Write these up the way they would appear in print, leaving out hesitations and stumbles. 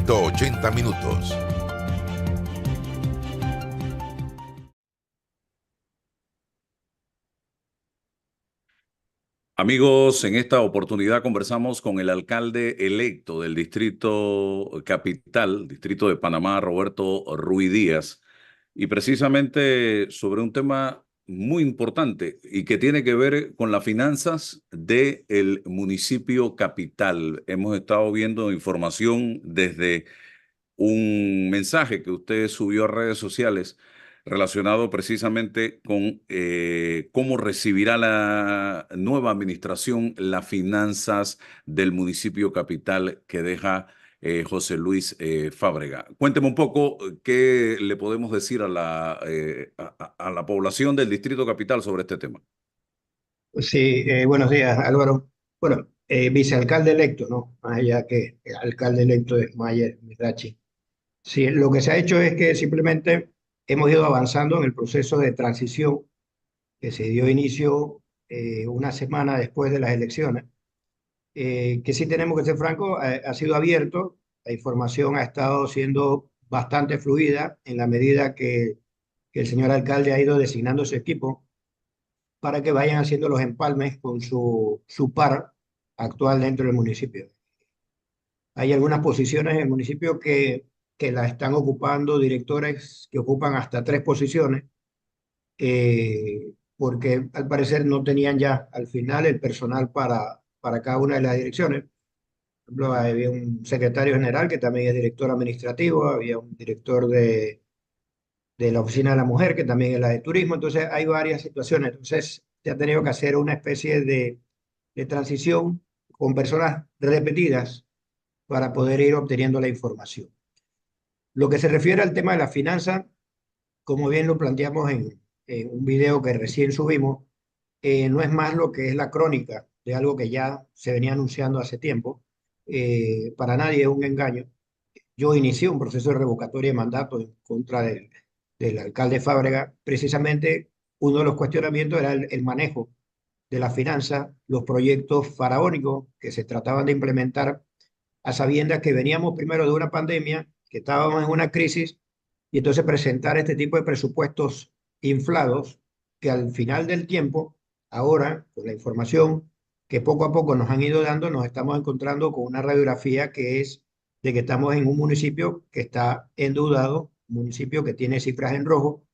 180 minutos. Amigos, en esta oportunidad conversamos con el alcalde electo del Distrito Capital, Distrito de Panamá, Roberto Ruiz Díaz, y precisamente sobre un tema muy importante y que tiene que ver con las finanzas del municipio capital. Hemos estado viendo información desde un mensaje que usted subió a redes sociales relacionado precisamente con cómo recibirá la nueva administración las finanzas del municipio capital que deja José Luis Fábrega. Cuénteme un poco qué le podemos decir a a la población del Distrito Capital sobre este tema. Sí, buenos días, Álvaro. Bueno, vicealcalde electo, ¿no? Más allá que el alcalde electo es Mayer Mirachi. Sí, lo que se ha hecho es que simplemente hemos ido avanzando en el proceso de transición que se dio inicio una semana después de las elecciones, que sí tenemos que ser francos, ha sido abierto, la información ha estado siendo bastante fluida en la medida que el señor alcalde ha ido designando su equipo para que vayan haciendo los empalmes con su par actual dentro del municipio. Hay algunas posiciones en el municipio que la están ocupando directores que ocupan hasta 3 posiciones, porque al parecer no tenían ya al final el personal para cada una de las direcciones. Por ejemplo, había un secretario general que también es director administrativo, había un director de la Oficina de la Mujer, que también es la de turismo. Entonces hay varias situaciones. Entonces se ha tenido que hacer una especie de transición con personas repetidas para poder ir obteniendo la información. Lo que se refiere al tema de la finanza, como bien lo planteamos en un video que recién subimos, no es más lo que es la crónica de algo que ya se venía anunciando hace tiempo. Para nadie es un engaño. Yo inicié un proceso de revocatoria de mandato en contra del alcalde Fábrega. Precisamente uno de los cuestionamientos era el manejo de la finanza, los proyectos faraónicos que se trataban de implementar a sabiendas que veníamos primero de una pandemia, que estábamos en una crisis, y entonces presentar este tipo de presupuestos inflados que al final del tiempo, ahora, con la información que poco a poco nos han ido dando, nos estamos encontrando con una radiografía que es de que estamos en un municipio que está endeudado, un municipio que tiene cifras en rojo,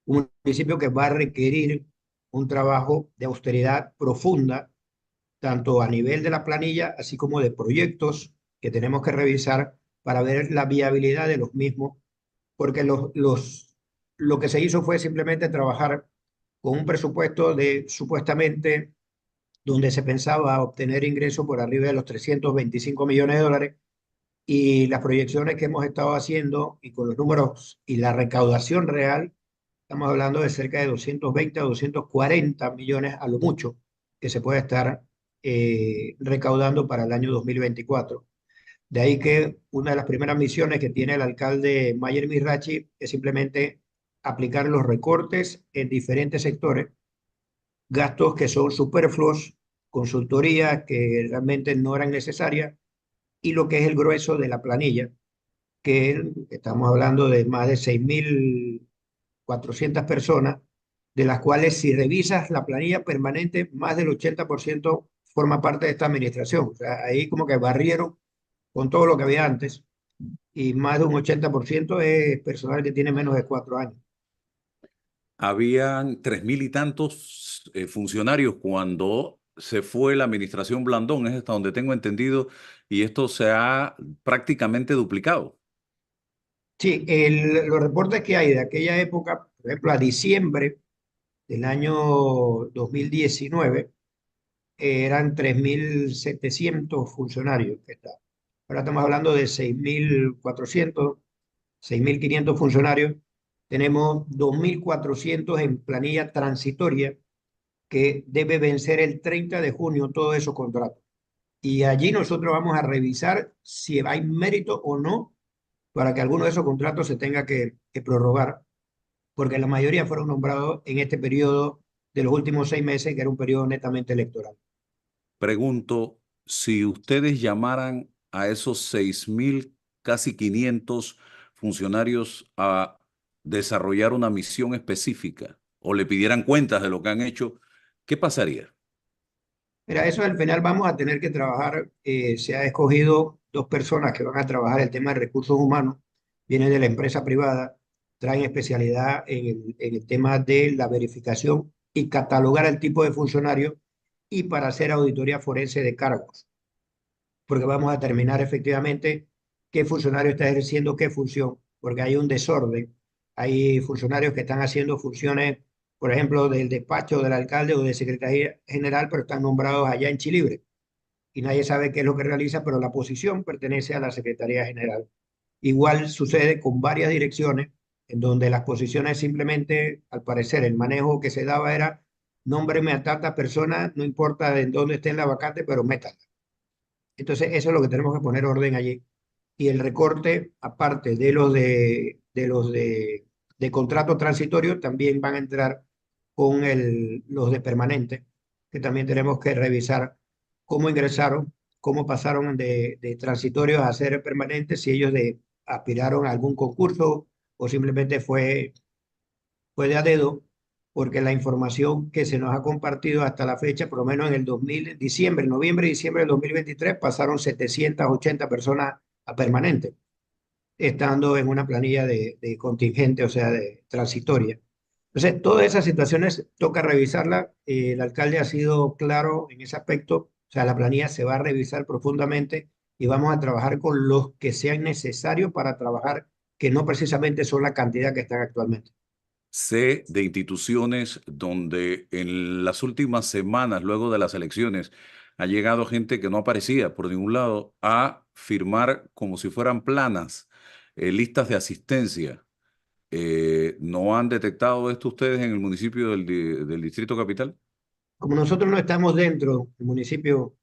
un municipio que va a requerir un trabajo de austeridad profunda, tanto a nivel de la planilla, así como de proyectos que tenemos que revisar para ver la viabilidad de los mismos, porque lo que se hizo fue simplemente trabajar con un presupuesto de supuestamente donde se pensaba obtener ingresos por arriba de los 325 millones de dólares, y las proyecciones que hemos estado haciendo y con los números y la recaudación real, estamos hablando de cerca de 220 a 240 millones a lo mucho que se puede estar recaudando para el año 2024. De ahí que una de las primeras misiones que tiene el alcalde Mayer Mirachi es simplemente aplicar los recortes en diferentes sectores, gastos que son superfluos, consultorías que realmente no eran necesarias, y lo que es el grueso de la planilla, que estamos hablando de más de 6.400 personas, de las cuales si revisas la planilla permanente, más del 80% forma parte de esta administración. O sea, ahí como que barrieron con todo lo que había antes, y más de un 80% es personal que tiene menos de 4 años. Habían 3000 y tantos funcionarios cuando se fue la administración Blandón, es hasta donde tengo entendido, y esto se ha prácticamente duplicado. Sí, los reportes que hay de aquella época, por ejemplo, a diciembre del año 2019, eran 3.700 funcionarios que estaban. Ahora estamos hablando de 6.400, 6.500 funcionarios. Tenemos 2.400 en planilla transitoria que debe vencer el 30 de junio todos esos contratos. Y allí nosotros vamos a revisar si hay mérito o no para que alguno de esos contratos se tenga que prorrogar, porque la mayoría fueron nombrados en este periodo de los últimos 6 meses, que era un periodo netamente electoral. Pregunto, si ustedes llamaran a esos casi 500 funcionarios a desarrollar una misión específica o le pidieran cuentas de lo que han hecho, ¿qué pasaría? Mira, eso al final vamos a tener que trabajar. Se ha escogido dos personas que van a trabajar el tema de recursos humanos, vienen de la empresa privada, traen especialidad en el tema de la verificación y catalogar el tipo de funcionario y para hacer auditoría forense de cargos, porque vamos a determinar efectivamente qué funcionario está ejerciendo qué función, porque hay un desorden. Hay funcionarios que están haciendo funciones, por ejemplo, del despacho del alcalde o de secretaría general, pero están nombrados allá en Chilibre y nadie sabe qué es lo que realiza, pero la posición pertenece a la Secretaría General. Igual sucede con varias direcciones en donde las posiciones simplemente, al parecer, el manejo que se daba era nómbreme a tanta persona, no importa en dónde esté en la vacante, pero métala. Entonces, eso es lo que tenemos que poner orden allí. Y el recorte, aparte de de contrato transitorio, también van a entrar con los de permanente, que también tenemos que revisar cómo ingresaron, cómo pasaron de transitorios a ser permanentes, si ellos aspiraron a algún concurso o simplemente fue de a dedo, porque la información que se nos ha compartido hasta la fecha, por lo menos en el 2000, diciembre, noviembre y diciembre del 2023, pasaron 780 personas a permanente, estando en una planilla de contingente, o sea, de transitoria. Entonces, todas esas situaciones toca revisarlas. El alcalde ha sido claro en ese aspecto, o sea, la planilla se va a revisar profundamente y vamos a trabajar con los que sean necesarios para trabajar, que no precisamente son la cantidad que están actualmente. Sé de instituciones donde en las últimas semanas, luego de las elecciones, ha llegado gente que no aparecía por ningún lado a firmar como si fueran planas, listas de asistencia. ¿No han detectado esto ustedes en el municipio del Distrito Capital? Como nosotros no estamos dentro del municipio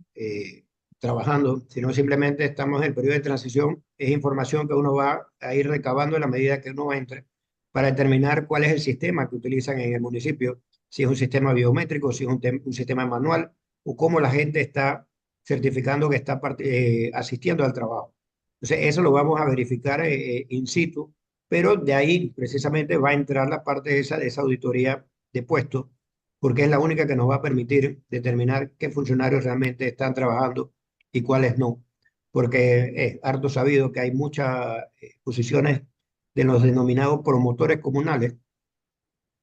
trabajando, sino simplemente estamos en el periodo de transición, es información que uno va a ir recabando en la medida que uno entre para determinar cuál es el sistema que utilizan en el municipio, si es un sistema biométrico, si es un sistema manual o cómo la gente está certificando que está asistiendo al trabajo. Entonces, eso lo vamos a verificar in situ, pero de ahí precisamente va a entrar la parte de esa auditoría de puestos porque es la única que nos va a permitir determinar qué funcionarios realmente están trabajando y cuáles no. Porque es harto sabido que hay muchas posiciones de los denominados promotores comunales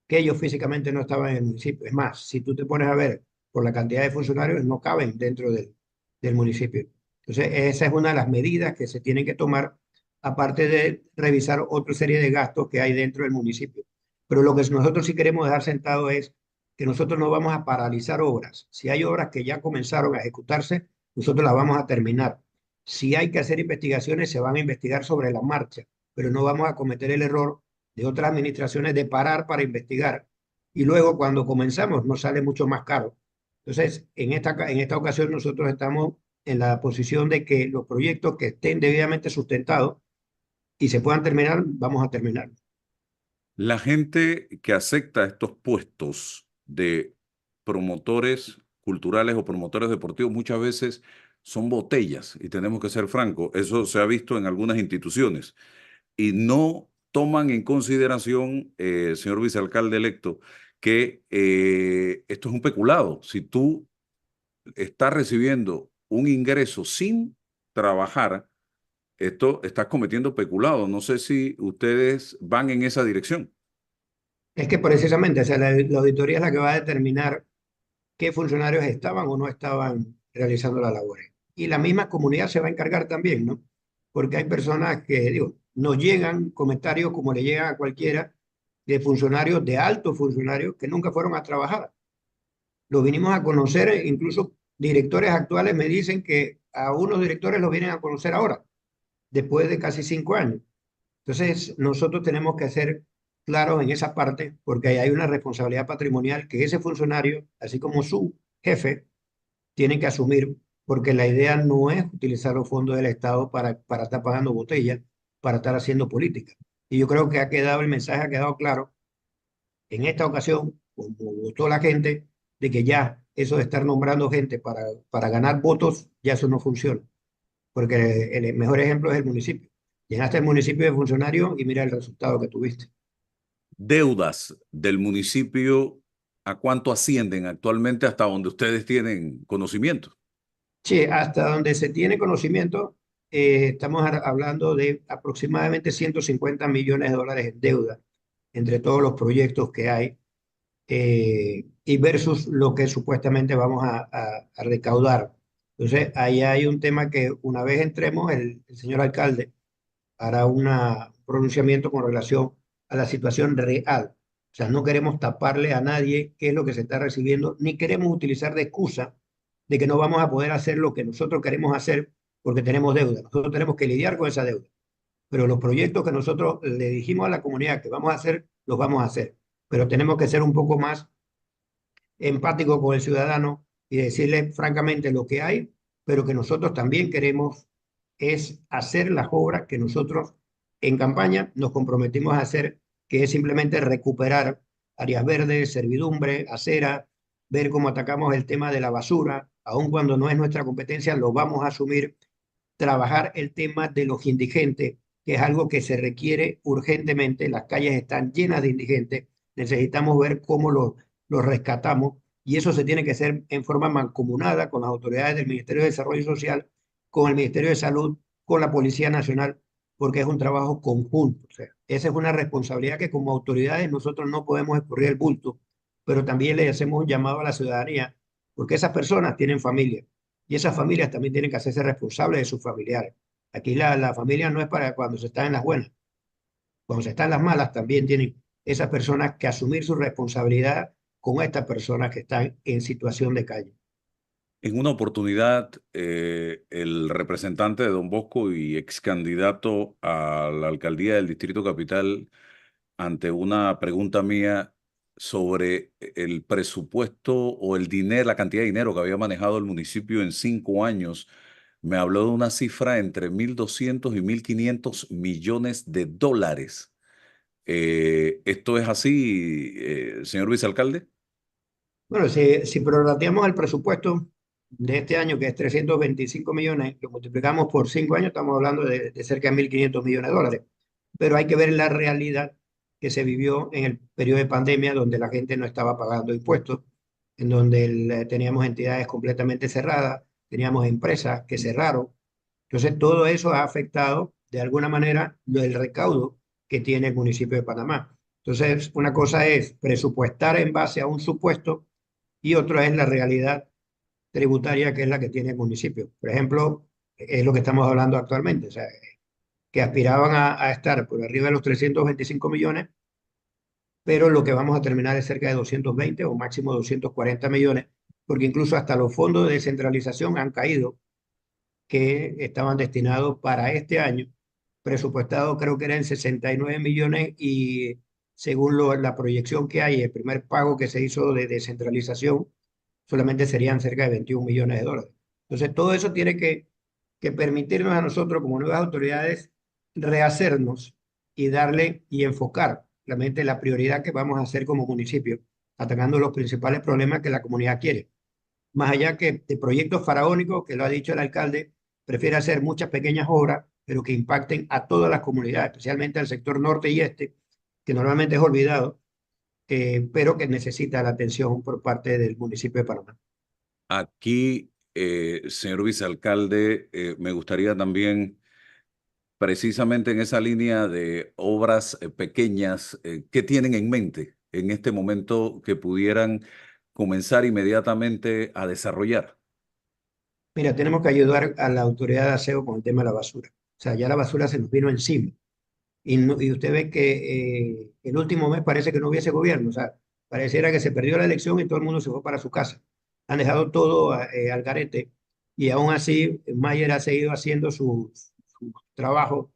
que ellos físicamente no estaban en el municipio. Es más, si tú te pones a ver por la cantidad de funcionarios, no caben dentro del municipio. Entonces, esa es una de las medidas que se tienen que tomar, aparte de revisar otra serie de gastos que hay dentro del municipio. Pero lo que nosotros sí queremos dejar sentado es que nosotros no vamos a paralizar obras. Si hay obras que ya comenzaron a ejecutarse, nosotros las vamos a terminar. Si hay que hacer investigaciones, se van a investigar sobre la marcha, pero no vamos a cometer el error de otras administraciones de parar para investigar. Y luego cuando comenzamos nos sale mucho más caro. Entonces, en esta ocasión nosotros estamos en la posición de que los proyectos que estén debidamente sustentados y se puedan terminar, vamos a terminar. La gente que acepta estos puestos de promotores culturales o promotores deportivos muchas veces son botellas, y tenemos que ser francos, eso se ha visto en algunas instituciones, y no toman en consideración, señor vicealcalde electo, que esto es un peculado. Si tú estás recibiendo un ingreso sin trabajar, esto estás cometiendo peculado. No sé si ustedes van en esa dirección. Es que precisamente, o sea, la auditoría es la que va a determinar qué funcionarios estaban o no estaban realizando las labores. Y la misma comunidad se va a encargar también, ¿no? Porque hay personas que, digo, nos llegan comentarios como le llegan a cualquiera de funcionarios, de altos funcionarios que nunca fueron a trabajar. Los vinimos a conocer, incluso directores actuales me dicen que a unos directores los vienen a conocer ahora, después de casi 5 años. Entonces, nosotros tenemos que ser claros en esa parte, porque ahí hay una responsabilidad patrimonial que ese funcionario, así como su jefe, tienen que asumir, porque la idea no es utilizar los fondos del Estado para estar pagando botellas, para estar haciendo política. Y yo creo que ha quedado, el mensaje ha quedado claro en esta ocasión, como votó la gente, de que ya eso de estar nombrando gente para ganar votos, ya eso no funciona, porque el mejor ejemplo es el municipio. Llenaste el municipio de funcionarios y mira el resultado que tuviste. Deudas del municipio, ¿a cuánto ascienden actualmente hasta donde ustedes tienen conocimiento? Sí, hasta donde se tiene conocimiento, estamos hablando de aproximadamente 150 millones de dólares en deuda entre todos los proyectos que hay y versus lo que supuestamente vamos a recaudar. Entonces, ahí hay un tema que una vez entremos, el señor alcalde hará un pronunciamiento con relación a la situación real. O sea, no queremos taparle a nadie qué es lo que se está recibiendo, ni queremos utilizar de excusa de que no vamos a poder hacer lo que nosotros queremos hacer porque tenemos deuda. Nosotros tenemos que lidiar con esa deuda. Pero los proyectos que nosotros le dijimos a la comunidad que vamos a hacer, los vamos a hacer. Pero tenemos que ser un poco más empáticos con el ciudadano y decirle francamente lo que hay, pero que nosotros también queremos es hacer las obras que nosotros en campaña nos comprometimos a hacer, que es simplemente recuperar áreas verdes, servidumbre, acera, ver cómo atacamos el tema de la basura, aun cuando no es nuestra competencia, lo vamos a asumir, trabajar el tema de los indigentes, que es algo que se requiere urgentemente, las calles están llenas de indigentes, necesitamos ver cómo los rescatamos y eso se tiene que hacer en forma mancomunada con las autoridades del Ministerio de Desarrollo Social, con el Ministerio de Salud, con la Policía Nacional, porque es un trabajo conjunto. O sea, esa es una responsabilidad que como autoridades nosotros no podemos escurrir el bulto, pero también le hacemos un llamado a la ciudadanía, porque esas personas tienen familia y esas familias también tienen que hacerse responsables de sus familiares. Aquí la familia no es para cuando se está en las buenas, cuando se está en las malas también tienen esas personas que asumir su responsabilidad con estas personas que están en situación de calle. En una oportunidad, el representante de Don Bosco y ex candidato a la alcaldía del Distrito Capital, ante una pregunta mía sobre el presupuesto o el dinero, la cantidad de dinero que había manejado el municipio en 5 años, me habló de una cifra entre 1.200 y 1.500 millones de dólares. ¿Esto es así, señor vicealcalde? Bueno, si prorrateamos el presupuesto de este año, que es 325 millones, lo multiplicamos por 5 años, estamos hablando de cerca de 1.500 millones de dólares. Pero hay que ver la realidad que se vivió en el periodo de pandemia, donde la gente no estaba pagando impuestos, en donde teníamos entidades completamente cerradas, teníamos empresas que cerraron. Entonces, todo eso ha afectado de alguna manera el recaudo que tiene el municipio de Panamá. Entonces, una cosa es presupuestar en base a un supuesto y otra es la realidad tributaria que es la que tiene el municipio. Por ejemplo, es lo que estamos hablando actualmente, o sea, que aspiraban a estar por arriba de los 325 millones, pero lo que vamos a terminar es cerca de 220 o máximo 240 millones, porque incluso hasta los fondos de descentralización han caído que estaban destinados para este año, presupuestado creo que eran 69 millones y según la proyección que hay, el primer pago que se hizo de descentralización solamente serían cerca de 21 millones de dólares. Entonces, todo eso tiene que permitirnos a nosotros como nuevas autoridades rehacernos y darle y enfocar realmente la prioridad que vamos a hacer como municipio, atacando los principales problemas que la comunidad quiere. Más allá que de proyectos faraónicos, que lo ha dicho el alcalde, prefiere hacer muchas pequeñas obras, pero que impacten a todas las comunidades, especialmente al sector norte y este, que normalmente es olvidado, pero que necesita la atención por parte del municipio de Panamá. Aquí, señor vicealcalde, me gustaría también, precisamente en esa línea de obras pequeñas, ¿qué tienen en mente en este momento que pudieran comenzar inmediatamente a desarrollar? Mira, tenemos que ayudar a la autoridad de aseo con el tema de la basura. O sea, ya la basura se nos vino encima. Y usted ve que el último mes parece que no hubiese gobierno. O sea, pareciera que se perdió la elección y todo el mundo se fue para su casa. Han dejado todo al garete. Y aún así, Mayer ha seguido haciendo su trabajo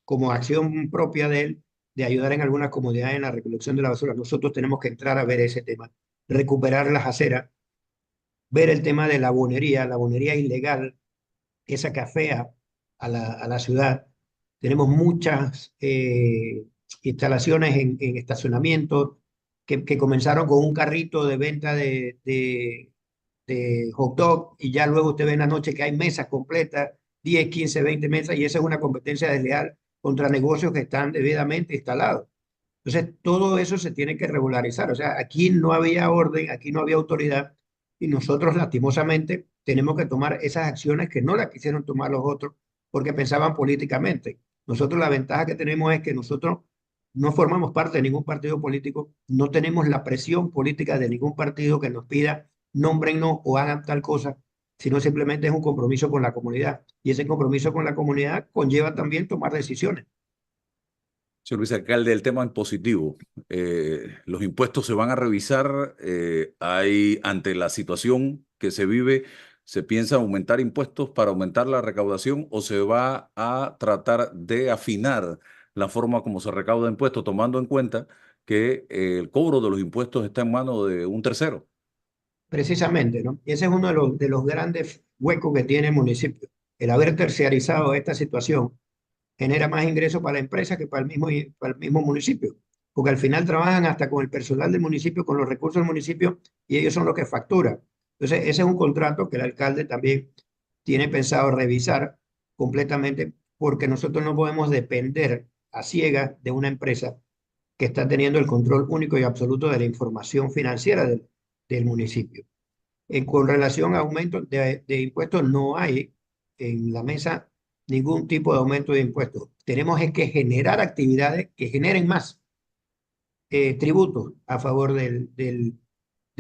como acción propia de él, de ayudar en algunas comunidades en la recolección de la basura. Nosotros tenemos que entrar a ver ese tema, recuperar las aceras, ver el tema de la bonería ilegal, esa que afea a la ciudad. Tenemos muchas instalaciones en estacionamientos que comenzaron con un carrito de venta de hot dog y ya luego usted ve en la noche que hay mesas completas, 10 15 20 mesas y esa es una competencia desleal contra negocios que están debidamente instalados. Entonces, todo eso se tiene que regularizar. O sea, aquí no había orden, aquí no había autoridad y nosotros lastimosamente tenemos que tomar esas acciones que no las quisieron tomar los otros porque pensaban políticamente. Nosotros la ventaja que tenemos es que nosotros no formamos parte de ningún partido político, no tenemos la presión política de ningún partido que nos pida nómbrennos o hagan tal cosa, sino simplemente es un compromiso con la comunidad. Y ese compromiso con la comunidad conlleva también tomar decisiones. Señor vicealcalde, el tema impositivo. Los impuestos se van a revisar. Ante la situación que se vive, ¿se piensa aumentar impuestos para aumentar la recaudación o se va a tratar de afinar la forma como se recauda impuestos, tomando en cuenta que el cobro de los impuestos está en manos de un tercero? Precisamente, ¿no? Ese es uno de los grandes huecos que tiene el municipio. El haber terciarizado esta situación genera más ingresos para la empresa que para el mismo municipio, porque al final trabajan hasta con el personal del municipio, con los recursos del municipio, y ellos son los que facturan. Entonces, ese es un contrato que el alcalde también tiene pensado revisar completamente, porque nosotros no podemos depender a ciegas de una empresa que está teniendo el control único y absoluto de la información financiera del municipio. Con relación a aumento de impuestos, no hay en la mesa ningún tipo de aumento de impuestos. Tenemos es que generar actividades que generen más tributos a favor del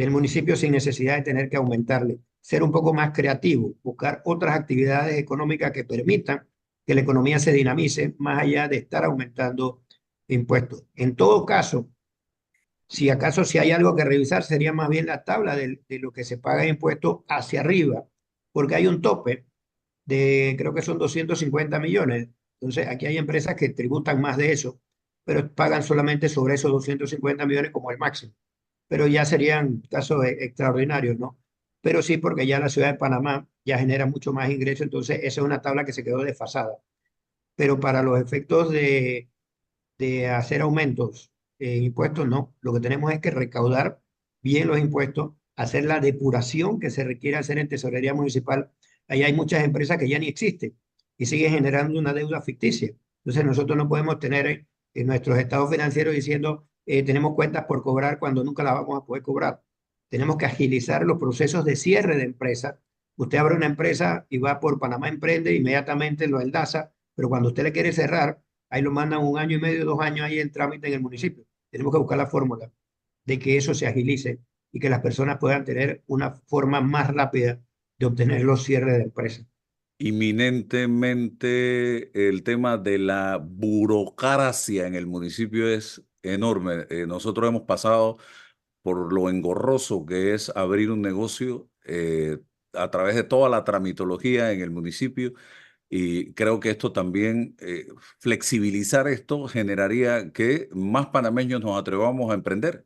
municipio sin necesidad de tener que aumentarle. Ser un poco más creativo, buscar otras actividades económicas que permitan que la economía se dinamice más allá de estar aumentando impuestos. En todo caso, si hay algo que revisar, sería más bien la tabla de lo que se paga de impuestos hacia arriba, porque hay un tope de, creo que son 250 millones. Entonces, aquí hay empresas que tributan más de eso, pero pagan solamente sobre esos 250 millones como el máximo. Pero ya serían casos extraordinarios, ¿no? Pero sí, porque ya la ciudad de Panamá ya genera mucho más ingresos, entonces esa es una tabla que se quedó desfasada. Pero para los efectos de hacer aumentos en impuestos, no. Lo que tenemos es que recaudar bien los impuestos, hacer la depuración que se requiere hacer en tesorería municipal. Ahí hay muchas empresas que ya ni existen y siguen generando una deuda ficticia. Entonces nosotros no podemos tener en nuestros estados financieros diciendo tenemos cuentas por cobrar cuando nunca las vamos a poder cobrar. Tenemos que agilizar los procesos de cierre de empresas. Usted abre una empresa y va por Panamá Emprende, inmediatamente lo enlaza, pero cuando usted le quiere cerrar, ahí lo mandan 1 año y medio, 2 años ahí en trámite en el municipio. Tenemos que buscar la fórmula de que eso se agilice y que las personas puedan tener una forma más rápida de obtener los cierres de empresa. Inminentemente el tema de la burocracia en el municipio es enorme. Nosotros hemos pasado por lo engorroso que es abrir un negocio a través de toda la tramitología en el municipio y creo que esto también, flexibilizar esto generaría que más panameños nos atrevamos a emprender.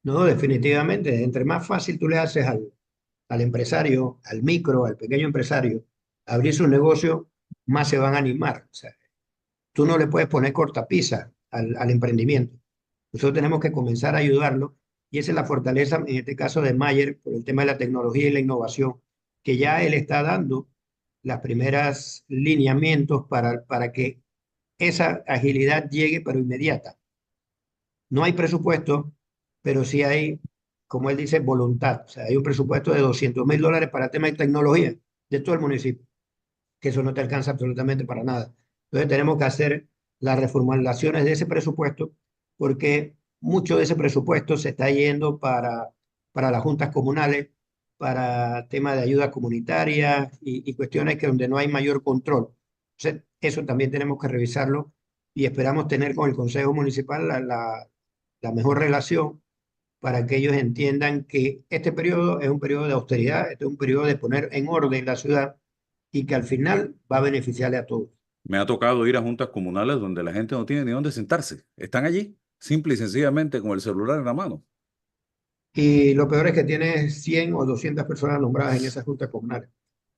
No, definitivamente, entre más fácil tú le haces al empresario, al micro, al pequeño empresario, abrir su negocio, más se van a animar. O sea, tú no le puedes poner cortapisa al emprendimiento. Nosotros tenemos que comenzar a ayudarlo y esa es la fortaleza, en este caso de Mayer, por el tema de la tecnología y la innovación, que ya él está dando las primeras lineamientos para que esa agilidad llegue, pero inmediata. No hay presupuesto, pero sí hay, como él dice, voluntad. O sea, hay un presupuesto de $200.000 para temas de tecnología de todo el municipio, que eso no te alcanza absolutamente para nada. Entonces tenemos que hacer las reformulaciones de ese presupuesto porque mucho de ese presupuesto se está yendo para las juntas comunales, para temas de ayuda comunitaria y cuestiones que donde no hay mayor control. Entonces, eso también tenemos que revisarlo y esperamos tener con el Consejo Municipal la mejor relación para que ellos entiendan que este periodo es un periodo de austeridad, este es un periodo de poner en orden la ciudad y que al final va a beneficiarle a todos. Me ha tocado ir a juntas comunales donde la gente no tiene ni dónde sentarse. Están allí, simple y sencillamente con el celular en la mano. Y lo peor es que tiene 100 o 200 personas nombradas en esas juntas comunales.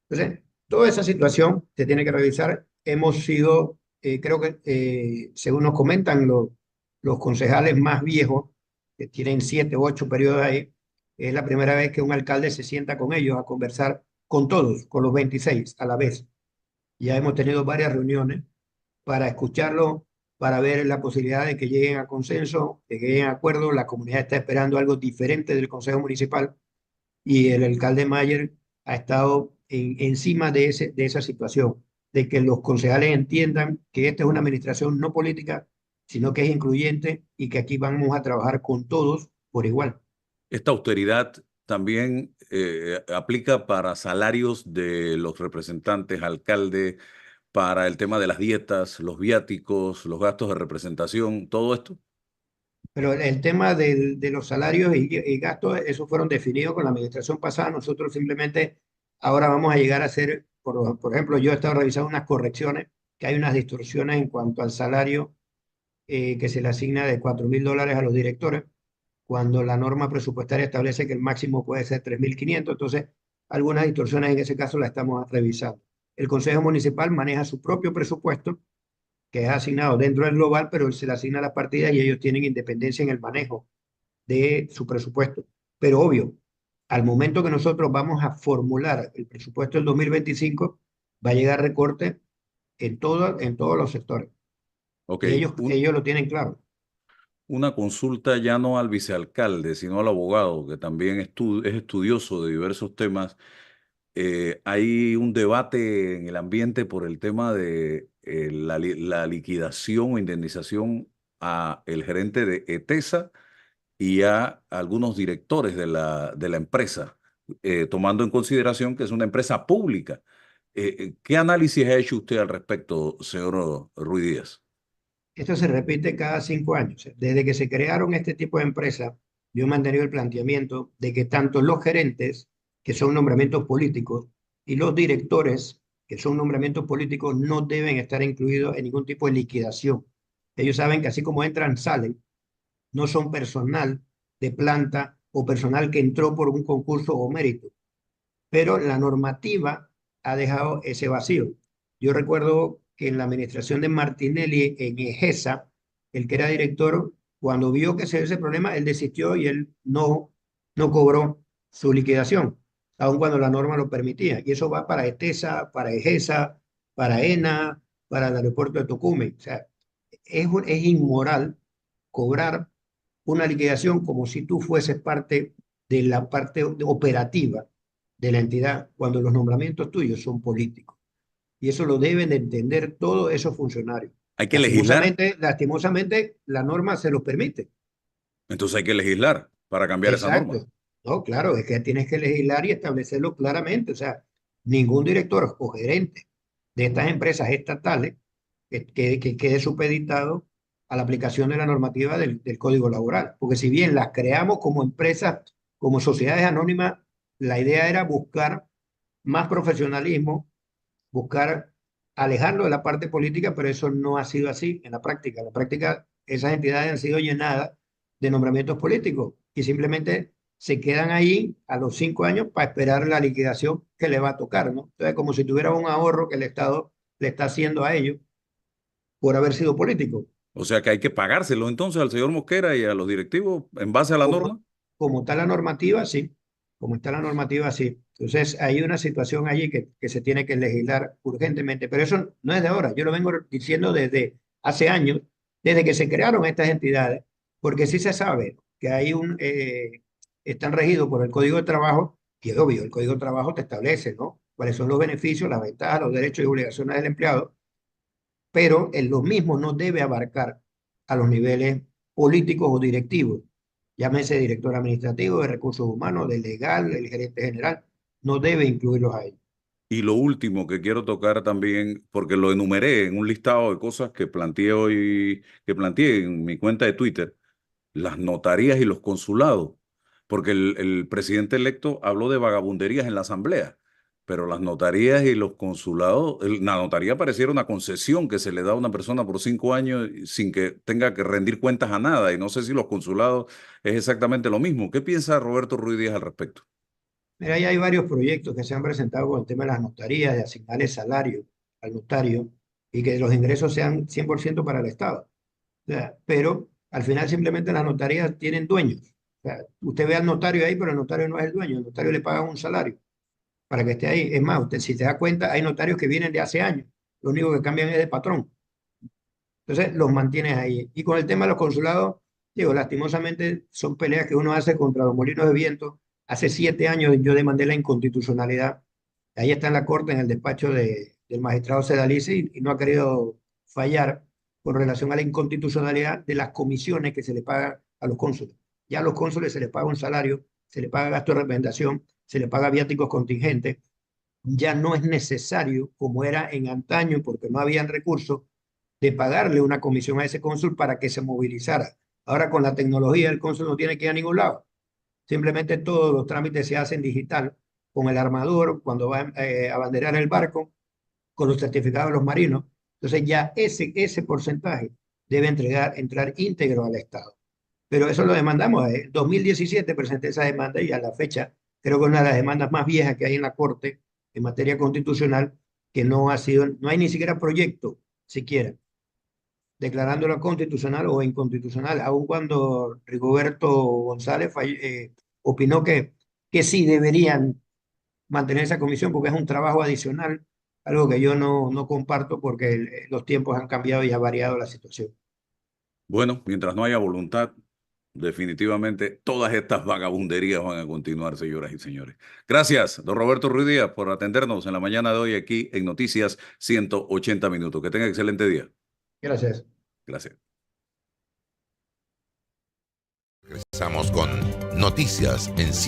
Entonces, toda esa situación se tiene que revisar. Hemos sido, creo que, según nos comentan los concejales más viejos, que tienen 7 u 8 periodos ahí, es la primera vez que un alcalde se sienta con ellos a conversar con todos, con los 26 a la vez. Ya hemos tenido varias reuniones para escucharlo, para ver la posibilidad de que lleguen a consenso, de que lleguen a acuerdo. La comunidad está esperando algo diferente del Consejo Municipal y el alcalde Mayer ha estado encima de esa situación, de que los concejales entiendan que esta es una administración no política, sino que es incluyente y que aquí vamos a trabajar con todos por igual. Esta austeridad también aplica para salarios de los representantes, alcalde, para el tema de las dietas, los viáticos, los gastos de representación, todo esto. Pero el tema de los salarios y gastos, esos fueron definidos con la administración pasada. Nosotros simplemente ahora vamos a llegar a hacer, por ejemplo, yo he estado revisando unas correcciones, que hay unas distorsiones en cuanto al salario que se le asigna de $4.000 a los directores, cuando la norma presupuestaria establece que el máximo puede ser 3.500. Entonces, algunas distorsiones en ese caso las estamos revisando. El Consejo Municipal maneja su propio presupuesto, que es asignado dentro del global, pero se le asigna las partidas y ellos tienen independencia en el manejo de su presupuesto. Pero obvio, al momento que nosotros vamos a formular el presupuesto del 2025, va a llegar recorte en todos los sectores. Ok, Y ellos lo tienen claro. una consulta ya no al vicealcalde, sino al abogado, que también es estudioso de diversos temas. Hay un debate en el ambiente por el tema de la liquidación o indemnización a el gerente de ETESA y a algunos directores de la empresa, tomando en consideración que es una empresa pública. ¿Qué análisis ha hecho usted al respecto, señor Ruiz Díaz? Esto se repite cada 5 años. Desde que se crearon este tipo de empresas, yo he mantenido el planteamiento de que tanto los gerentes, que son nombramientos políticos, y los directores, que son nombramientos políticos, no deben estar incluidos en ningún tipo de liquidación. Ellos saben que así como entran, salen, no son personal de planta o personal que entró por un concurso o mérito, pero la normativa ha dejado ese vacío. Yo recuerdo que en la administración de Martinelli en EGESA, el que era director, cuando vio que se dio ese problema, él desistió y él no cobró su liquidación, aun cuando la norma lo permitía. Y eso va para ETESA, para EGESA, para ENA, para el aeropuerto de Tocumen. O sea, es inmoral cobrar una liquidación como si tú fueses parte de la parte operativa de la entidad cuando los nombramientos tuyos son políticos. Y eso lo deben de entender todos esos funcionarios. ¿Hay que legislar? Lastimosamente, la norma se los permite. Entonces hay que legislar para cambiar esa norma. Exacto. No, claro, es que tienes que legislar y establecerlo claramente. O sea, ningún director o gerente de estas empresas estatales que quede supeditado a la aplicación de la normativa del Código Laboral. Porque si bien las creamos como empresas, como sociedades anónimas, la idea era buscar más profesionalismo, buscar alejarlo de la parte política, pero eso no ha sido así en la práctica. En la práctica, esas entidades han sido llenadas de nombramientos políticos y simplemente se quedan ahí a los 5 años para esperar la liquidación que le va a tocar, ¿no? Entonces, como si tuviera un ahorro que el Estado le está haciendo a ellos por haber sido político. O sea que hay que pagárselo entonces al señor Mosquera y a los directivos en base a la Como, norma. como está la normativa, sí. Como está la normativa, sí. Entonces, hay una situación allí que se tiene que legislar urgentemente, pero eso no es de ahora. Yo lo vengo diciendo desde hace años, desde que se crearon estas entidades, porque sí se sabe que están regidos por el Código de Trabajo, y es obvio, el Código de Trabajo te establece, ¿no? Cuáles son los beneficios, las ventajas, los derechos y obligaciones del empleado, pero en lo mismo no debe abarcar a los niveles políticos o directivos, llámese director administrativo, de recursos humanos, de legal, el gerente general, no debe incluirlos ahí. Y lo último que quiero tocar también, porque lo enumeré en un listado de cosas que planteé hoy, que planteé en mi cuenta de Twitter, las notarías y los consulados, porque el presidente electo habló de vagabunderías en la asamblea, pero las notarías y los consulados, la notaría pareciera una concesión que se le da a una persona por 5 años sin que tenga que rendir cuentas a nada, y no sé si los consulados es exactamente lo mismo. ¿Qué piensa Roberto Ruiz Díaz al respecto? Mira, ahí hay varios proyectos que se han presentado con el tema de las notarías, de asignarle salario al notario y que los ingresos sean 100% para el Estado. O sea, pero al final simplemente las notarías tienen dueños. O sea, usted ve al notario ahí, pero el notario no es el dueño, el notario le paga un salario para que esté ahí. Es más, usted si se da cuenta, hay notarios que vienen de hace años, lo único que cambian es de patrón. Entonces los mantienes ahí. Y con el tema de los consulados, digo, lastimosamente son peleas que uno hace contra los molinos de viento. Hace 7 años yo demandé la inconstitucionalidad. Ahí está en la corte, en el despacho del magistrado Sedalice, y no ha querido fallar con relación a la inconstitucionalidad de las comisiones que se le paga a los cónsules. Ya a los cónsules se les paga un salario, se les paga gasto de representación, se les paga viáticos contingentes. Ya no es necesario, como era en antaño, porque no habían recursos, de pagarle una comisión a ese cónsul para que se movilizara. Ahora con la tecnología el cónsul no tiene que ir a ningún lado. Simplemente todos los trámites se hacen digital con el armador, cuando va a abanderar el barco, con los certificados de los marinos. Entonces ya ese porcentaje debe entrar íntegro al Estado. Pero eso lo demandamos. En 2017 presenté esa demanda y a la fecha creo que es una de las demandas más viejas que hay en la Corte en materia constitucional, que no ha sido, no hay ni siquiera proyecto siquiera declarándola constitucional o inconstitucional, aun cuando Rigoberto González opinó que sí deberían mantener esa comisión porque es un trabajo adicional, algo que yo no comparto porque los tiempos han cambiado y ha variado la situación. Bueno, mientras no haya voluntad, definitivamente todas estas vagabunderías van a continuar, señoras y señores. Gracias, don Roberto Ruiz Díaz, por atendernos en la mañana de hoy aquí en Noticias 180 Minutos. Que tenga excelente día. Gracias. Gracias. Regresamos con Noticias en